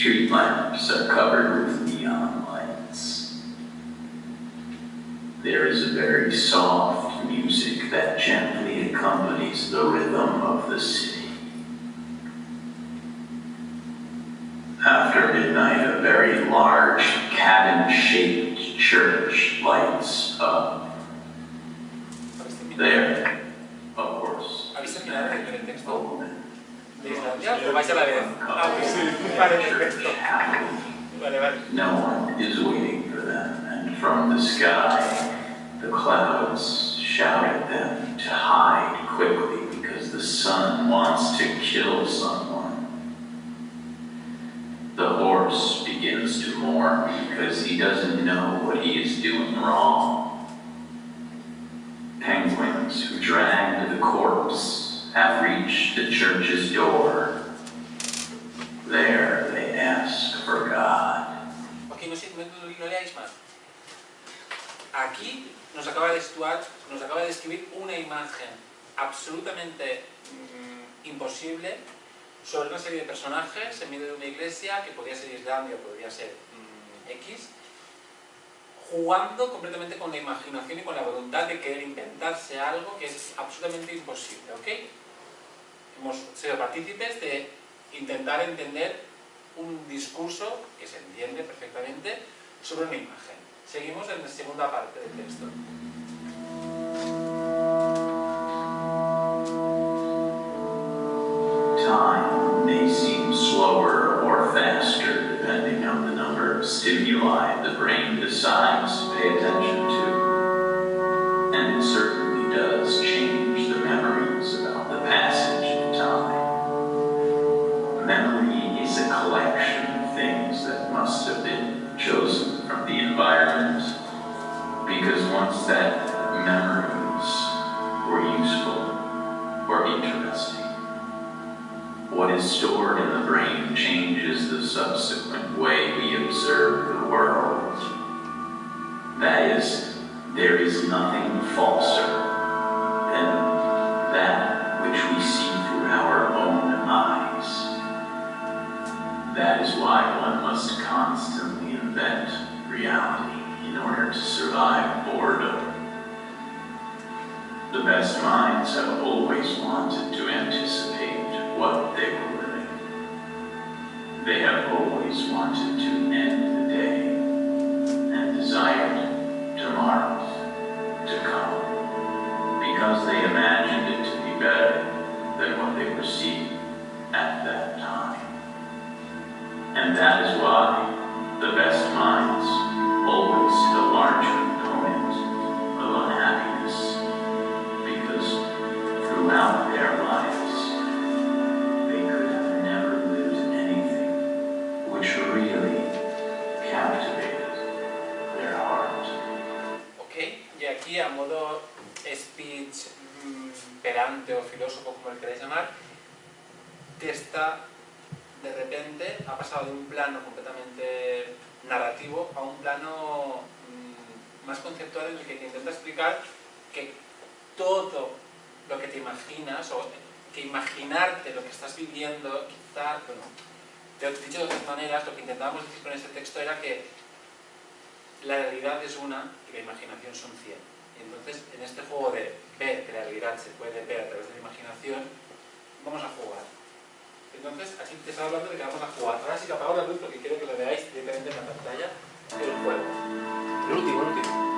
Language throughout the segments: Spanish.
Street lamps are covered with neon lights. There is a very soft music that gently accompanies the rhythm of the city. After midnight, a very large, cabin-shaped church lights up. There, of course, ¿Habéis terminado de leer el texto? open. ¿De Islandia? ¿O vais a la vez? Ah, pues sí. Vale, perfecto. Vale, vale. No one is waiting for them, and from the sky, the clouds shout at them to hide quickly because the sun wants to kill someone. The horse begins to mourn because he doesn't know what he is doing wrong. Penguins who dragged the corpse have reached the church's door. There they ask for God. Ok, no leáis más. Aquí nos acaba de describir una imagen absolutamente imposible sobre una serie de personajes en medio de una iglesia, que podría ser Islandia o podría ser X, jugando completamente con la imaginación y con la voluntad de querer inventarse algo que es absolutamente imposible, ¿ok? Hemos sido partícipes de intentar entender un discurso que se entiende perfectamente sobre una imagen. Seguimos en la segunda parte del texto. Time may seem slower or faster depending on the number of stimuli the brain decides to pay attention to. And it certainly does change the memories about the passage of time. Memory is a collection of things that must have been chosen from the environment, because once that memories were useful or interesting, what is stored in the brain changes the subsequent way we observe the world. That is, there is nothing falser than that which we see through our own eyes. That is why one must constantly invent reality in order to survive boredom. The best minds have always wanted to anticipate what they were living. They have always wanted to end the day and desired tomorrow to come, because they imagined it to be better than what they were seeing at that time. And that is why the best minds always hit a larger component of unhappiness, because throughout their lives, aquí a modo speech pedante o filósofo, como le queráis llamar, que de repente ha pasado de un plano completamente narrativo a un plano más conceptual, en el que te intenta explicar que todo lo que te imaginas, o que imaginarte lo que estás viviendo, quizá, bueno, dicho de otras maneras, lo que intentábamos decir con este texto era que la realidad es una y la imaginación son 100. Y entonces, en este juego de ver que la realidad se puede ver a través de la imaginación, vamos a jugar. Entonces, aquí te estaba hablando de que vamos a jugar. Ahora sí que apago la luz porque quiero que lo veáis directamente en la pantalla del juego. El último.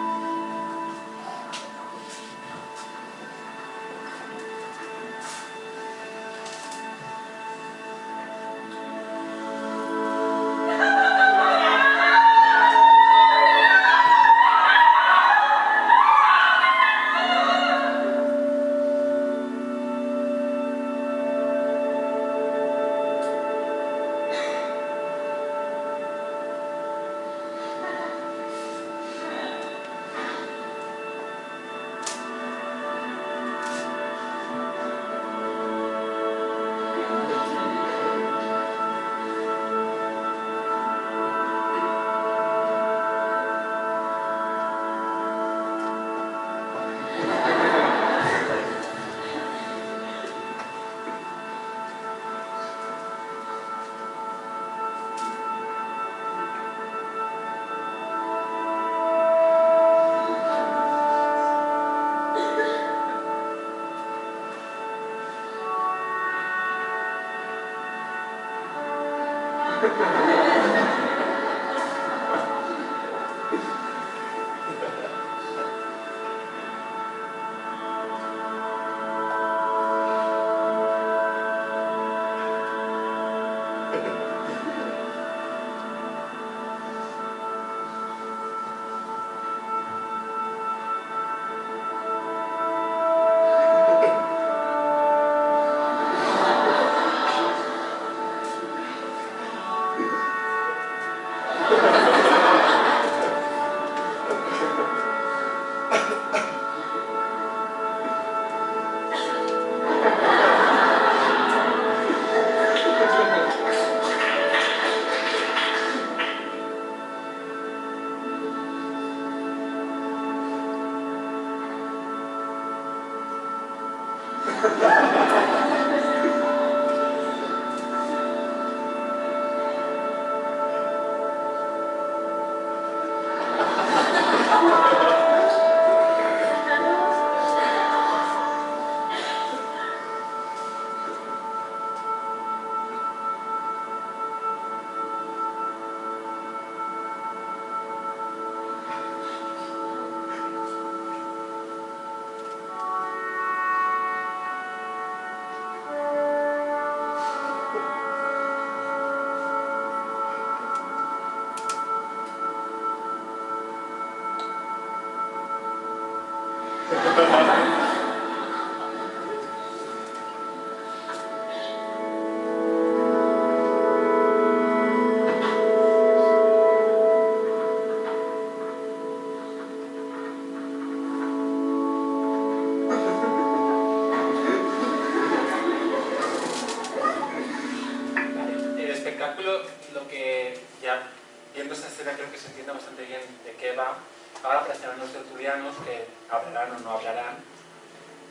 El espectáculo, lo que ya viendo esta escena creo que se entiende bastante bien de qué va. Ahora aparecerán los tertulianos que hablarán o no hablarán.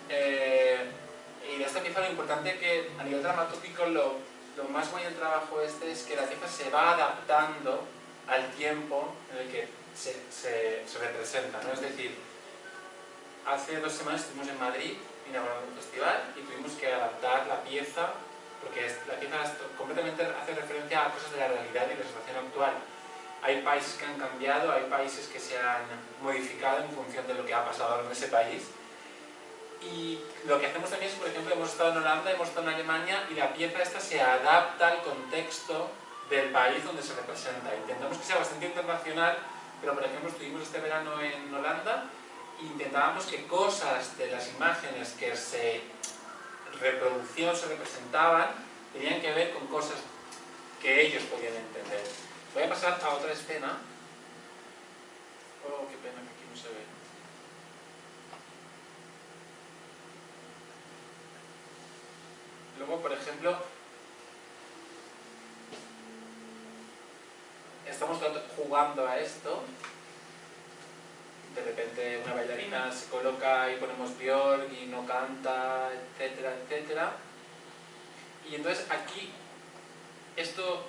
Y de esta pieza lo importante que a nivel dramaturgico lo más guay del trabajo este es que la pieza se va adaptando al tiempo en el que se representa, ¿no? Es decir, hace 2 semanas estuvimos en Madrid inaugurando un festival y tuvimos que adaptar la pieza porque la pieza completamente hace referencia a cosas de la realidad y de la situación actual. Hay países que han cambiado, hay países que se han modificado en función de lo que ha pasado en ese país. Y lo que hacemos también es, por ejemplo, hemos estado en Holanda, hemos estado en Alemania y la pieza esta se adapta al contexto del país donde se representa. Intentamos que sea bastante internacional, pero por ejemplo estuvimos este verano en Holanda e intentábamos que cosas de las imágenes que se reproducción se representaban tenían que ver con cosas que ellos podían entender. Voy a pasar a otra escena. Oh, qué pena que aquí no se ve. Luego, por ejemplo, estamos jugando a esto. De repente una bailarina se coloca y ponemos Björk y no canta, etcétera, etcétera. Y entonces aquí, esto,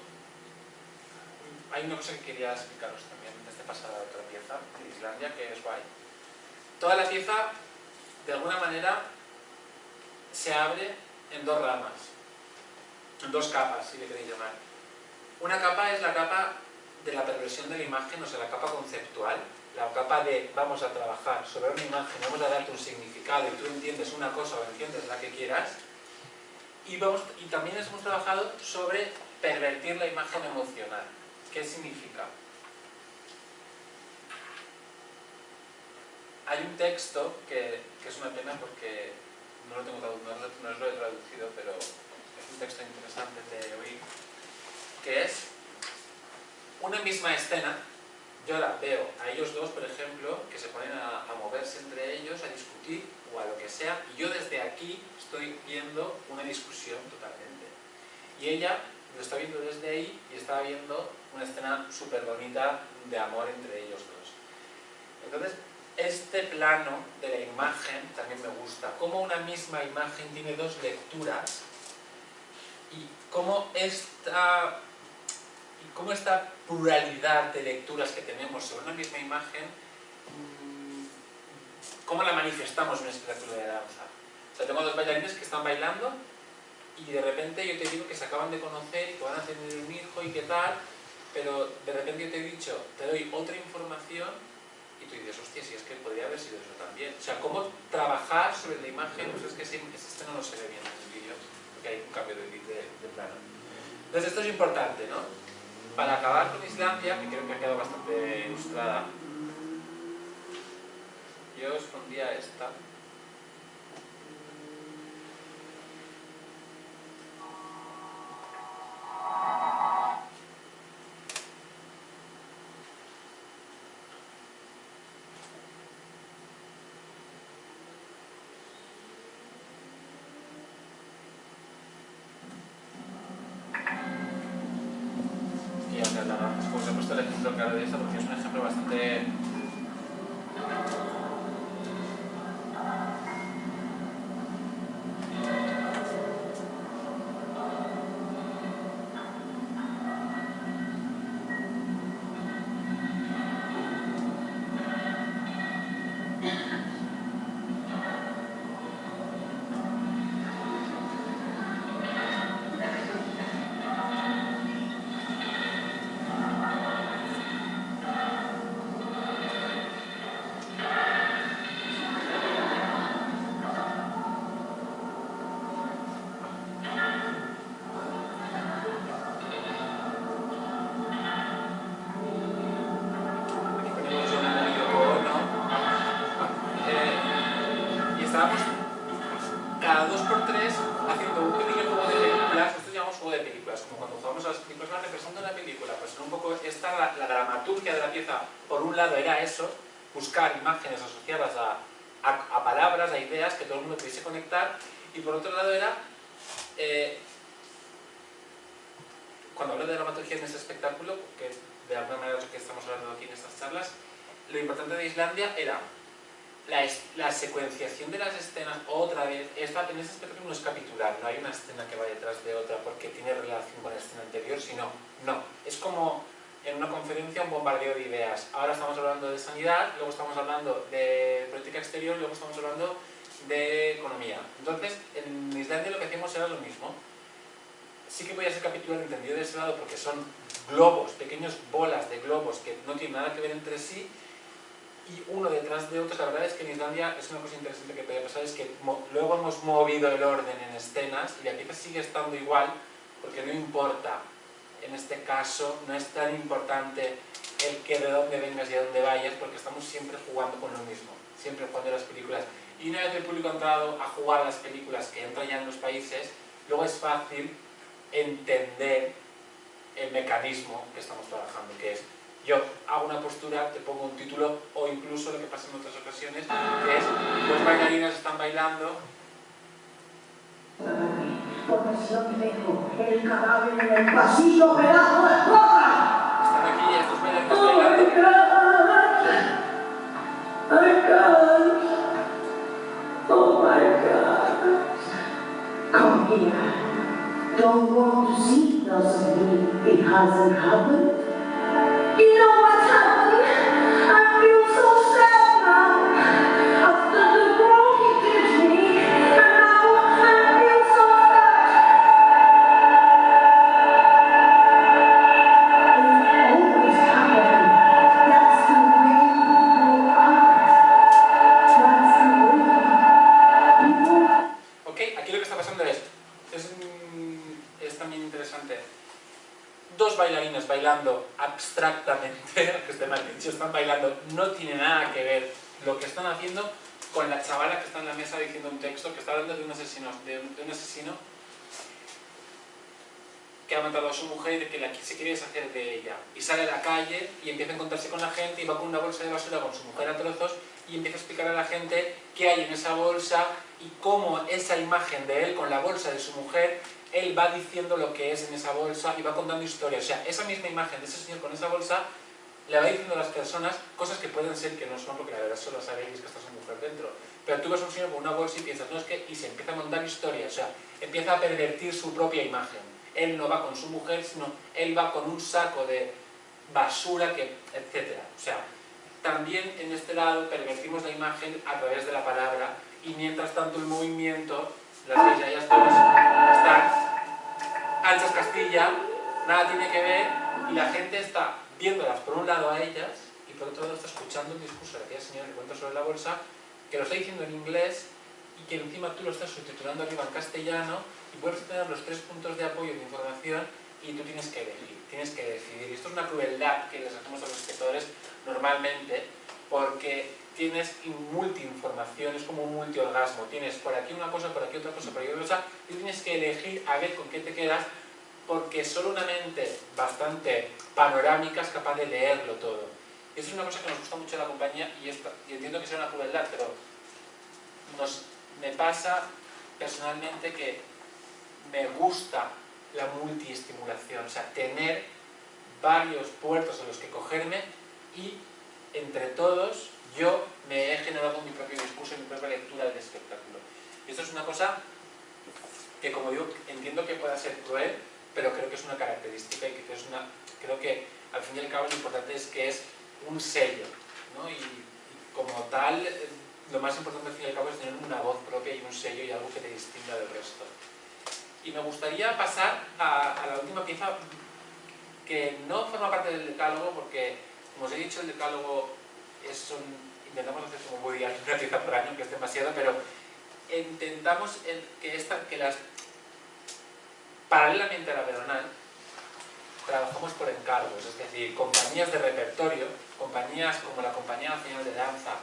hay una cosa que quería explicaros también antes de pasar a otra pieza de Islandia, que es guay. Toda la pieza, de alguna manera, se abre en 2 ramas, en 2 capas, si le queréis llamar. Una capa es la capa de la perversión de la imagen, o sea, la capa conceptual. La capa de vamos a trabajar sobre una imagen, vamos a darte un significado y tú entiendes una cosa o entiendes la que quieras. Y también hemos trabajado sobre pervertir la imagen emocional. ¿Qué significa? Hay un texto que es una pena porque no os lo he traducido, pero es un texto interesante de oír, que es una misma escena. Yo la veo a ellos dos, por ejemplo, que se ponen a moverse entre ellos, a discutir o a lo que sea, y yo desde aquí estoy viendo una discusión totalmente. Y ella lo está viendo desde ahí y está viendo una escena súper bonita de amor entre ellos dos. Entonces, este plano de la imagen también me gusta. Cómo una misma imagen tiene 2 lecturas y cómo esta pluralidad de lecturas que tenemos sobre una misma imagen, cómo la manifestamos en un espectáculo de danza. O sea, tengo 2 bailarines que están bailando y de repente yo te digo que se acaban de conocer y que van a tener un hijo y qué tal, pero de repente yo te he dicho, te doy otra información y tú dices, hostia, si es que podría haber sido eso también. O sea, cómo trabajar sobre la imagen, pues es que ese no se ve bien en el vídeo, porque hay un cambio de plano. Entonces esto es importante, ¿no? Para acabar con Islandia, que creo que ha quedado bastante ilustrada, yo os pondría esta. Y ya como os he puesto el ejemplo claro de esta, porque es un ejemplo bastante... Y estábamos cada 2x3 haciendo un pequeño juego de películas. Esto llamamos juego de películas, como cuando jugamos a las películas, ¿no? Representando una película, pues un poco esta la dramaturgia de la pieza. Por un lado era eso, buscar imágenes asociadas a palabras, a ideas que todo el mundo pudiese conectar, y por otro lado era cuando hablo de dramaturgia en este espectáculo, que de alguna manera es lo que estamos hablando aquí en estas charlas, lo importante de Islandia era la secuenciación de las escenas. Otra vez, en este espectáculo no es capitular, no hay una escena que va detrás de otra porque tiene relación con la escena anterior, sino, no, es como en una conferencia un bombardeo de ideas. Ahora estamos hablando de sanidad, luego estamos hablando de política exterior, luego estamos hablando de economía. Entonces, en Islandia lo que hacíamos era lo mismo. Sí que podía ser capitular entendido de ese lado porque son globos, pequeñas bolas de globos que no tienen nada que ver entre sí, y uno detrás de otro. La verdad es que en Islandia es una cosa interesante que podía pasar, es que luego hemos movido el orden en escenas y la pieza sigue estando igual, porque no importa, en este caso no es tan importante el que de dónde vengas y a dónde vayas, porque estamos siempre jugando con lo mismo, siempre jugando a las películas. Y una vez el público ha entrado a jugar a las películas que entran ya en los países, luego es fácil entender el mecanismo que estamos trabajando, que es: yo hago una postura, te pongo un título, o incluso lo que pasa en otras ocasiones, que es dos bailarinas están bailando. Población dejo el cadáver en el pasillo, pedazo de porra. Están aquí estos bailarinas Oh bailando. my God. Oh my God. Come here. Don't want to see, doesn't mean it hasn't happened. You know what's happened? I feel so sad now. After the wrong he did me, and now I feel so sad. It's always happening. That's the way people are. That's the way people. Ok, aquí lo que está pasando es también interesante. Dos bailarinas bailando abstractamente, aunque esté mal dicho, están bailando, no tiene nada que ver lo que están haciendo con la chavala que está en la mesa diciendo un texto, que está hablando de un asesino que ha matado a su mujer y de que se quiere deshacer de ella. Y sale a la calle y empieza a encontrarse con la gente y va con una bolsa de basura con su mujer a trozos y empieza a explicar a la gente qué hay en esa bolsa y cómo esa imagen de él con la bolsa de su mujer, él va diciendo lo que es en esa bolsa y va contando historias. O sea, esa misma imagen de ese señor con esa bolsa le va diciendo a las personas cosas que pueden ser que no son, porque la verdad solo sabéis que está su mujer dentro. Pero tú ves a un señor con una bolsa y piensas, no es que, y se empieza a montar historias, o sea, empieza a pervertir su propia imagen. Él no va con su mujer, sino él va con un saco de basura, etc. O sea, también en este lado pervertimos la imagen a través de la palabra, y mientras tanto el movimiento las veis a ellas dos, están anchas Castilla, nada tiene que ver, y la gente está viéndolas por un lado a ellas y por otro lado está escuchando un discurso de aquella señora que cuenta sobre la bolsa, que lo está diciendo en inglés y que encima tú lo estás subtitulando arriba en castellano y puedes tener los 3 puntos de apoyo de información y tú tienes que elegir, tienes que decidir. Y esto es una crueldad que les hacemos a los espectadores normalmente porque tienes multi-información, es como un multi-orgasmo. Tienes por aquí una cosa, por aquí otra cosa, por aquí otra cosa y tú tienes que elegir a ver con qué te quedas porque solo una mente bastante panorámica es capaz de leerlo todo. Y eso es una cosa que nos gusta mucho de la compañía y entiendo que sea una crueldad, pero me pasa personalmente que me gusta la multiestimulación, o sea, tener varios puertos en los que cogerme y entre todos yo me he generado mi propio discurso y mi propia lectura del espectáculo. Y esto es una cosa que, como digo, entiendo que pueda ser cruel, pero creo que es una característica y que creo que al fin y al cabo lo importante es que es un sello, ¿no? Y como tal, lo más importante al fin y al cabo es tener una voz propia y un sello y algo que te distinga del resto. Y me gustaría pasar a la última pieza que no forma parte del decálogo porque, como os he dicho, el decálogo intentamos hacer como Woody Allen, una pieza por año, que es demasiado, pero intentamos que las paralelamente a la Veronal trabajamos por encargos, es decir, compañías de repertorio, compañías como la Compañía Nacional de Danza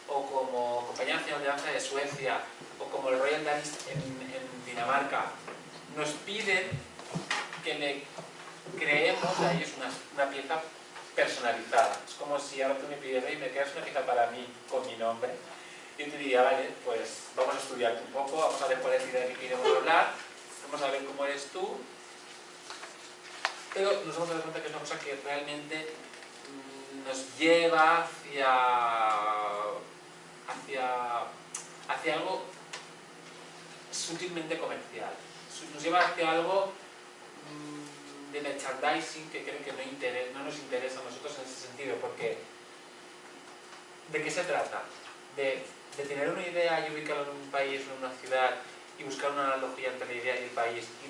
o como Compañía Nacional de Danza de Suecia o como el Royal Danish en Dinamarca, nos piden que le creemos a ellos una pieza personalizada. Es como si ahora tú me pidieras y me creas una pieza para mí con mi nombre. Y yo te diría, vale, pues vamos a estudiarte un poco, vamos a ver cuál es la idea que queremos hablar, vamos a ver cómo eres tú. Pero nos hemos dado cuenta que es una cosa que realmente nos lleva hacia algo sutilmente comercial. Nos lleva hacia algo de merchandising que creo que no nos interesa a nosotros en ese sentido, porque ¿de qué se trata? De tener una idea y ubicarla en un país o en una ciudad y buscar una analogía entre la idea y el país y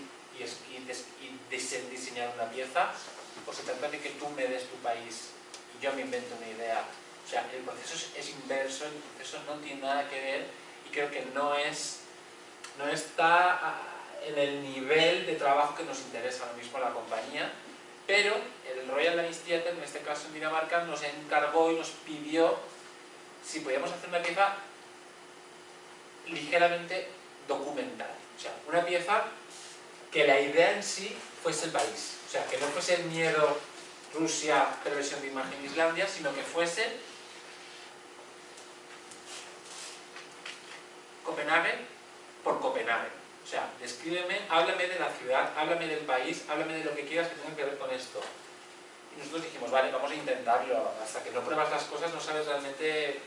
diseñar una pieza, o se trata de que tú me des tu país y yo me invento una idea. O sea, el proceso es inverso, el proceso no tiene nada que ver y creo que no está en el nivel de trabajo que nos interesa ahora mismo a la compañía, pero el Royal Danish Theatre, en este caso en Dinamarca, nos encargó y nos pidió si podíamos hacer una pieza ligeramente documental, o sea, una pieza que la idea en sí fuese el país, o sea, que no fuese el miedo Rusia, perversión de imagen Islandia, sino que fuese Copenhague por Copenhague. O sea, descríbeme, háblame de la ciudad, háblame del país, háblame de lo que quieras que tenga que ver con esto. Y nosotros dijimos, vale, vamos a intentarlo. Hasta que no pruebas las cosas no sabes realmente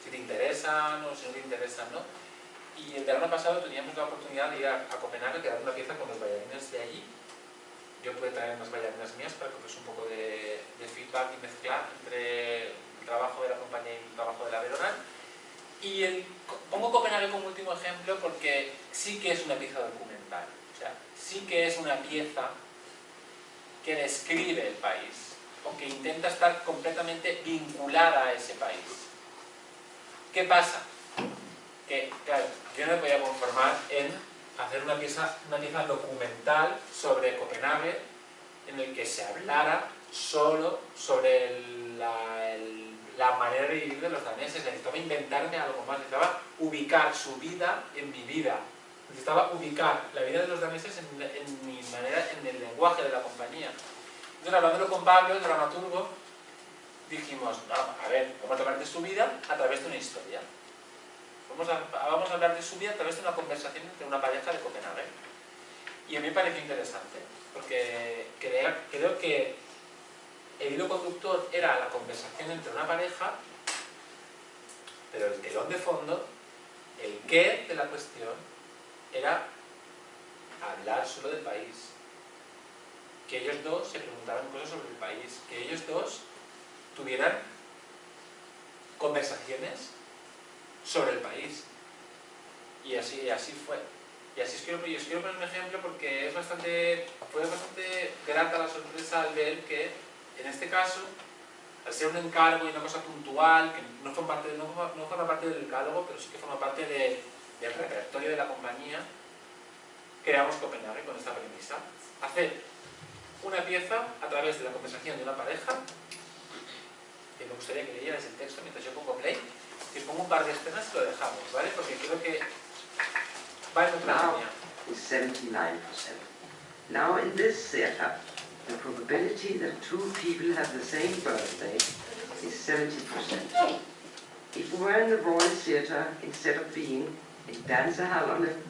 si te interesan o si no te interesan, ¿no? Y el verano pasado teníamos la oportunidad de ir a Copenhague, crear una pieza con los bailarines de allí. Yo pude traer unas bailarinas mías para que fuese un poco de feedback y mezclar entre el trabajo de la compañía y el trabajo de la Veronal. Y pongo Copenhague como último ejemplo porque sí que es una pieza documental, o sea, sí que es una pieza que describe el país o que intenta estar completamente vinculada a ese país. ¿Qué pasa? Que, claro, yo no me podía conformar en hacer una pieza documental sobre Copenhague en el que se hablara solo sobre la manera de vivir de los daneses. Necesitaba inventarme algo más, necesitaba ubicar su vida en mi vida, necesitaba ubicar la vida de los daneses en mi manera, en el lenguaje de la compañía. Entonces, hablándolo con Pablo, el dramaturgo, dijimos, no, a ver, vamos a hablar de su vida a través de una historia. Vamos a hablar de su vida a través de una conversación entre una pareja de Copenhague. Y a mí me pareció interesante, porque creo que el hilo conductor era la conversación entre una pareja, pero el telón de fondo, el qué de la cuestión, era hablar solo del país. Que ellos dos se preguntaran cosas sobre el país, que ellos dos tuvieran conversaciones sobre el país. Y así fue. Y así os quiero poner un ejemplo porque fue bastante grata la sorpresa al ver que, en este caso, al ser un encargo y una cosa puntual, que no forma parte del decálogo, pero sí que forma parte del repertorio de la compañía, creamos Copenhague con esta premisa. Hacer una pieza a través de la conversación de una pareja, que me gustaría que leyerais el texto mientras yo pongo play, y pongo un par de escenas y lo dejamos, ¿vale? Porque creo que va en otra línea. Is 79%. Now in this setup, the probability that two people have the same birthday is 70%. If we were in the Royal Theatre instead of being in Dansehallen,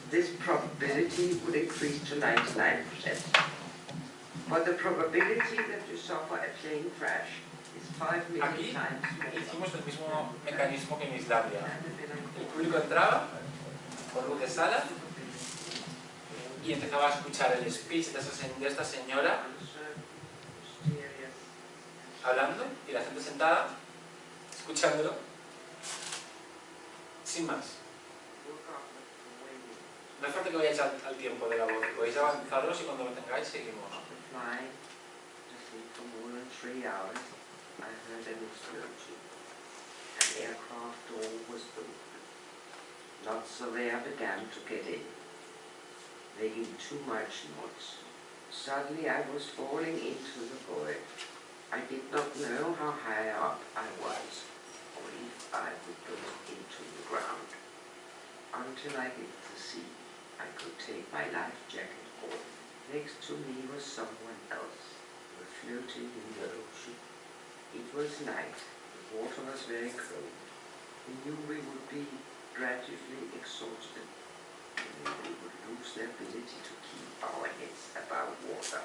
this probability would increase to 99%. But the probability that you suffer a plane crash is 5 million Aquí times more. hicimos el mismo mecanismo que en Islandia. And the El público entraba con luz de sala y empezaba a escuchar el speech de esta señora hablando y la gente sentada escuchándolo sin más. No es falta que vayáis al tiempo de la voz, podéis avanzaros y cuando lo tengáis seguimos. flying, just for more than 3 hours, I heard an explosion. An aircraft door was open. Lots of air began to get in, making too much noise. Suddenly I was falling into the void. I did not know how high up I was, or if I would go into the ground. Until I hit the sea, I could take my life jacket off. Next to me was someone else, who was floating in the ocean. It was night. The water was very cold. We knew we would be gradually exhausted, and we would lose the ability to keep our heads above water,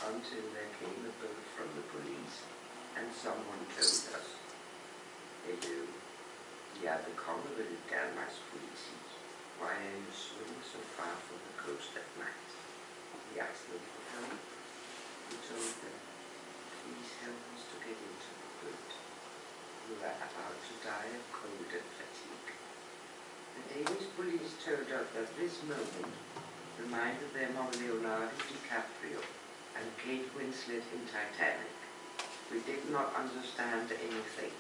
until there came a boat from the police, and someone told us, "Hello, we are the Kongerige Danmarks politi. Why are you swimming so far from the coast at night?" We asked them for help. We told them, "Please help us to get into the boat. We were about to die of cold and fatigue." The Danish police told us that this moment reminded them of Leonardo DiCaprio and Kate Winslet in Titanic. We did not understand anything.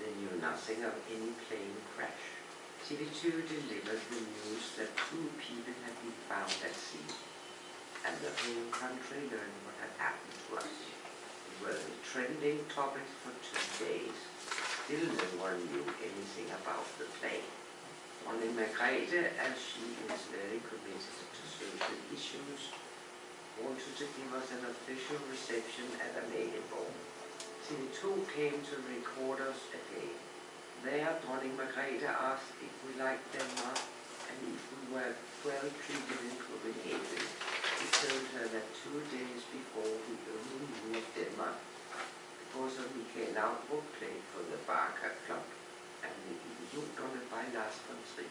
They knew nothing of any plane crash. TV2 delivered the news that 2 people had been found at sea, and the whole country learned what had happened to us. We were the trending topics for 2 days. Still no one knew anything about the plane. Only Margrethe, as she is very committed to social issues, wanted to give us an official reception at a maiden ball. TV2 came to record us again. There, Dronning Margrethe asked if we liked Denmark and if we were well treated in Copenhagen. We told her that 2 days before we only knew of Denmark because of Michael Laudrup played for the Barca Club and the Idioterne by Lars von Trier.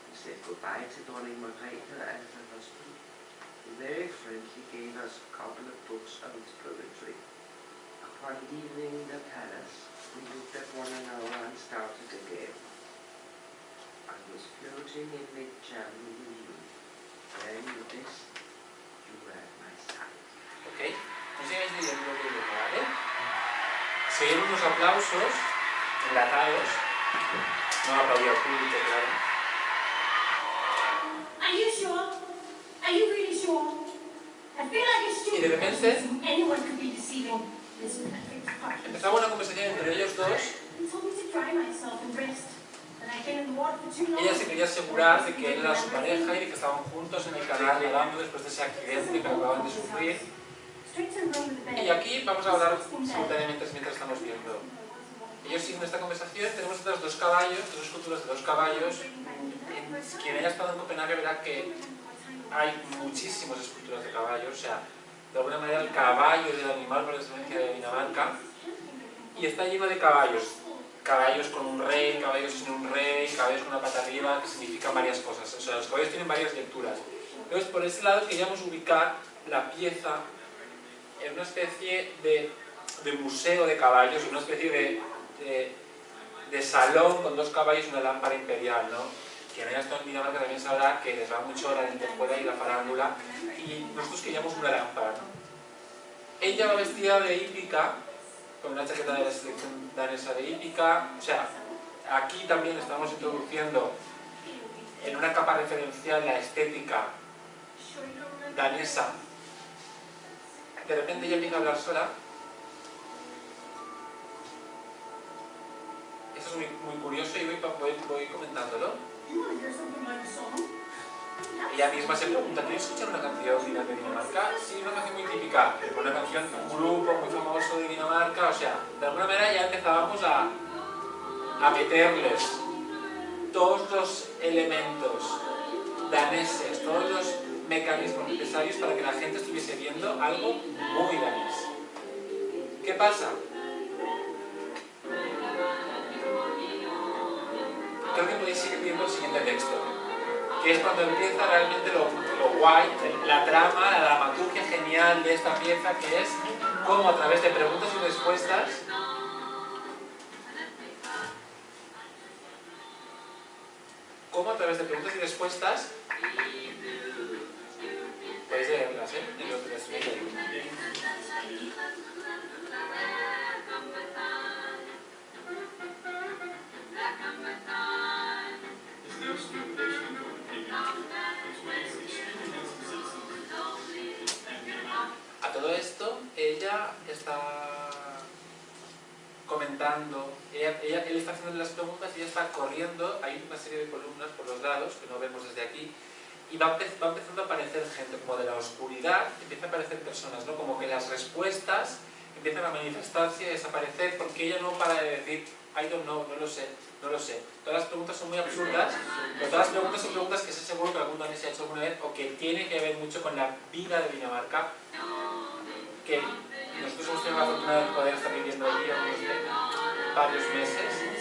We said goodbye to Dronning Margrethe and her husband. He very friendly gave us a couple of books of his poetry. Upon leaving the palace, we looked at one another and started again. I was floating in mid-channel with you. Where you this, you were at my side. ¿Ok? No sigáis leyendo lo que digo, ¿vale? Se oyen unos aplausos enlatados. No aplaudí al público, claro. Are you sure? Are you really sure? I feel like a Y de stupid repente person. Anyone could be deceiving this perfect partner. empezaba una conversación entre ellos dos. He told me to dry myself and rest. And I've been in the water for too long. Ella se quería asegurar de que él era su pareja y de que estaban juntos en el canal nadando después de ese accidente que acababan de sufrir. Straight to the room with the bed. Y aquí vamos a hablar simultáneamente mientras estamos viendo. Ellos siguen esta conversación. Tenemos otros 2 caballos, 2 esculturas de 2 caballos. Quien haya estado en Copenhague verá que hay muchísimas esculturas de caballos. O sea, de alguna manera el caballo es el animal por excelencia de Dinamarca. Y está lleno de caballos. Caballos con un rey, caballos sin un rey, caballos con una pata arriba, que significan varias cosas. O sea, los caballos tienen varias lecturas. Entonces, por ese lado queríamos ubicar la pieza en una especie de museo de caballos, una especie de salón con 2 caballos y una lámpara imperial, ¿no? quien haya estado en Dinamarca también sabrá que les va mucho la lentejuela y la farándula, y nosotros queríamos una lámpara, ¿no? Ella va vestida de hípica, con una chaqueta de la selección danesa de hípica, o sea, aquí también estamos introduciendo en una capa referencial la estética danesa. De repente ella empieza a hablar sola. Eso es muy curioso y voy comentándolo. Ella misma se pregunta, ¿quieres escuchar una canción de Dinamarca? Sí, una canción muy típica, una canción de un grupo muy famoso de Dinamarca, o sea, de alguna manera ya empezábamos a meterles todos los elementos daneses, todos los mecanismos necesarios para que la gente estuviese viendo algo muy danés. ¿Qué pasa? Creo que podéis seguir viendo el siguiente texto, que es cuando empieza realmente lo guay, la trama, la dramaturgia genial de esta pieza, que es cómo a través de preguntas y respuestas podéis leerlas, en los tres medios. A todo esto, ella está comentando, él está haciendo las preguntas y ella está corriendo, hay una serie de columnas por los lados que no vemos desde aquí, y va empezando a aparecer gente, como de la oscuridad, empiezan a aparecer personas, ¿no? Como que las respuestas empiezan a manifestarse y a desaparecer, porque ella no para de decir, I don't know, no lo sé. Todas las preguntas son muy absurdas, pero todas las preguntas son preguntas que sé seguro que algún danés se ha hecho alguna vez, o que tienen que ver mucho con la vida de Dinamarca, que nosotros hemos tenido la fortuna de poder estar viviendo allí varios meses.